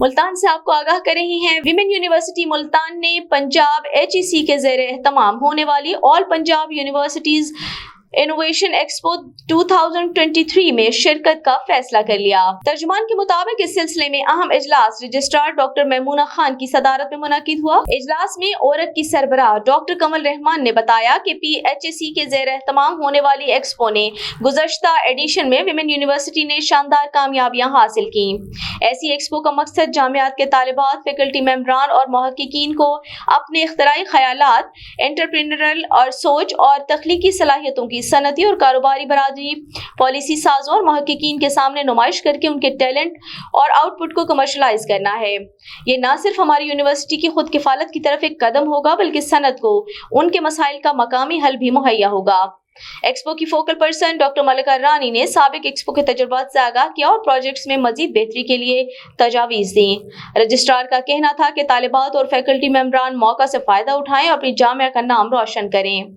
मुल्तान से आपको आगाह कर रही हैं विमेन यूनिवर्सिटी मुल्तान ने पंजाब HEC के ज़ेरे एहतमाम होने वाली all Punjab universities innovation expo 2023 में शिरकत का फैसला कर लिया। तर्जुमान के मुताबिक इस सिलसिले में अहम इजलास रजिस्ट्रार डॉक्टर मैमूना खान की सदारत में मुनक़िद हुआ। इजलास में औरत की सरबराह डॉक्टर कमल रहमान ने बताया कि PHEC के ज़ेर एहतमाम होने वाली एक्सपो ने गुज़श्ता एडिशन में विमेन यूनिवर्सिटी ने शानदार कामयाबियां हासिल की। ऐसी एक्सपो का मकसद जामियात के तालिबात, फैकल्टी मेंबरान और मुहक्किकीन को अपने इख्तराई ख़यालात, एंटरप्रेन्योरल और सोच और तख्लीकी सलाहियतों की सनती और कारोबारी बरादरी, पॉलिसी साजों और मुहक्किकीन के सामने नुमाइश करके उनके टैलेंट और आउटपुट को कमर्शलाइज करना है। ये न सिर्फ हमारी यूनिवर्सिटी की खुद किफालत की तरफ एक कदम होगा, बल्कि सनत को उनके मसाइल का मकामी हल भी मुहैया होगा। एक्सपो की फोकल पर्सन डॉक्टर मलिका रानी ने साबिक एक्सपो के तजुर्बात से आगाह किया और प्रोजेक्ट्स में मजीद बेहतरी के लिए तजावीज़ दी। रजिस्ट्रार का कहना था कि तालिबात और फैकल्टी मेंबरान मौका से फ़ायदा उठाएं और अपनी जामिया का नाम रोशन करें।